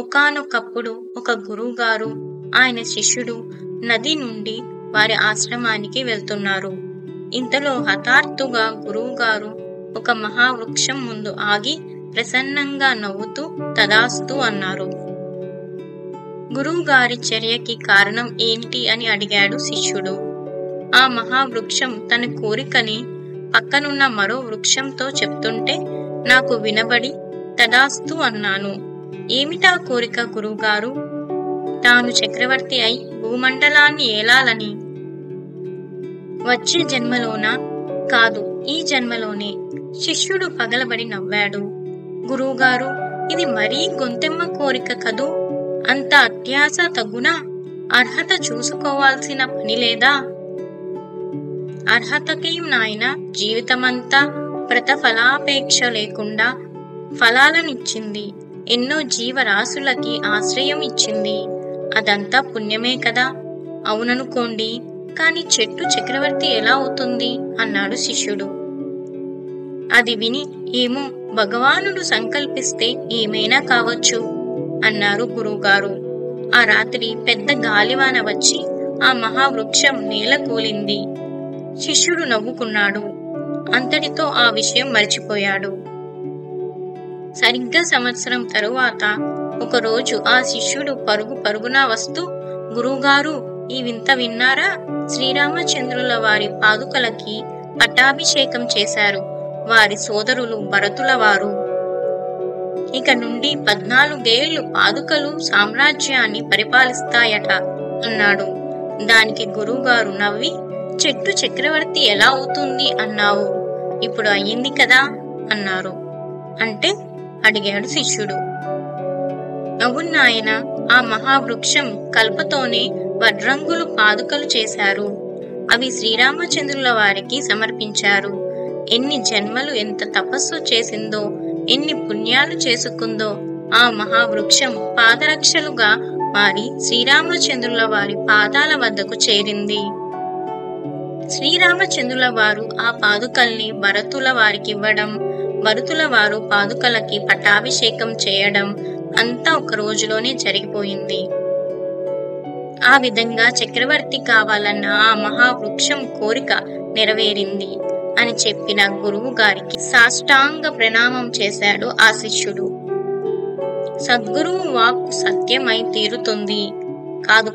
ఒకానొకప్పుడు ఒక గురువుగారు ఆయన శిష్యుడు నది నుండి వారి ఆశ్రమానికి వెళ్తున్నారు. ఇంతలో హఠాత్తుగా గురువుగారు ఒక మహావృక్షం ముందు ఆగి ప్రసన్నంగా నవ్వుతూ తదాస్తు అన్నారు. గురువుగారి చర్యకి కారణం ఏంటి అని అడిగాడు శిష్యుడు. ఆ మహావృక్షం తన కోరికని పక్కనున్న మరో వృక్షంతో చెప్తుంటే నాకు వినబడి తదాస్తు అన్నాను. ఏమిటా కోరిక గురువుగారు? తాను చక్రవర్తి అయి భూమండలాన్ని ఏలాలని. వచ్చే జన్మలోనా? కాదు, ఈ జన్మలోనే. శిష్యుడు పగలబడి నవ్వాడు. గురువుగారు, ఇది మరీ గొంతెమ్మ కోరిక కదూ? అంత అత్యాశ తగునా? అర్హత చూసుకోవాల్సిన పని లేదా? అర్హతకేం నాయన, జీవితమంతా ప్రతఫలాపేక్ష లేకుండా ఫలాలనిచ్చింది. ఎన్నో జీవరాశులకి ఆశ్రయం ఇచ్చింది. అదంతా పుణ్యమే కదా. అవుననుకోండి, కాని చెట్టు చక్రవర్తి ఎలా అవుతుంది అన్నాడు శిష్యుడు. అది విని, ఏమో, భగవానుడు సంకల్పిస్తే ఏమైనా కావచ్చు అన్నారు గురువుగారు. ఆ రాత్రి పెద్ద గాలివాన వచ్చి ఆ మహావృక్షం నేల కూలింది. శిష్యుడు నవ్వుకున్నాడు. అంతటితో ఆ విషయం మర్చిపోయాడు. సరిగ్గా సంవత్సరం తరువాత ఒకరోజు ఆ శిష్యుడు పరుగున వస్తూ, గురువుగారు, ఈ వింత విన్నారా? శ్రీరామచంద్రుల వారి పాదుకలకి పట్టాభిషేకం చేశారు వారి సోదరులు భరతుల వారు. ఇక నుండి 14 ఏళ్లు పాదుకలు సామ్రాజ్యాన్ని పరిపాలిస్తాయట అన్నాడు. దానికి గురువుగారు నవ్వి, చెట్టు చక్రవర్తి ఎలా అవుతుంది అన్నావు? ఇప్పుడు అయ్యింది కదా అన్నారు. అంటే? అడిగాడు శిష్యుడు. అవునాయన, ఆ మహావృక్షం కల్పతోనే వడ్రంగులు పాదుకలు చేశారు. అవి శ్రీరామచంద్రుల వారికి సమర్పించారు. ఎన్ని జన్మలు ఎంత తపస్సు చేసిందో, ఎన్ని పుణ్యాలు చేసుకుందో ఆ మహావృక్షం పాదరక్షలుగా మారి శ్రీరామచంద్రుల వారి పాదాల వద్దకు చేరింది. శ్రీరామచంద్రుల వారు ఆ పాదుకల్ని భరతుల వారికి ఇవ్వడం, భరతుల వారు పాదుకలకి పట్టాభిషేకం చేయడం అంతా ఒక రోజులోనే జరిగిపోయింది. ఆ విధంగా చక్రవర్తి కావాలన్న ఆ మహావృక్షం కోరిక నెరవేరింది అని చెప్పిన గురువు గారికి సాష్టాంగ ప్రణామం చేశాడు ఆ శిష్యుడు. సద్గురువు వాక్కు సత్యమై తీరుతుంది.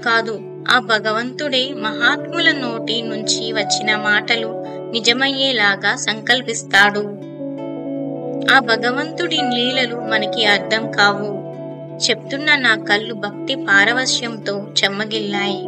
కాదు, ఆ భగవంతుడే మహాత్ముల నోటి నుంచి వచ్చిన మాటలు నిజమయ్యేలాగా సంకల్పిస్తాడు. ఆ భగవంతుడి లీలలు మనకి అర్థం కావు. చెప్తున్న నా కళ్ళు భక్తి పారవశ్యంతో చెమ్మగిల్లాయి.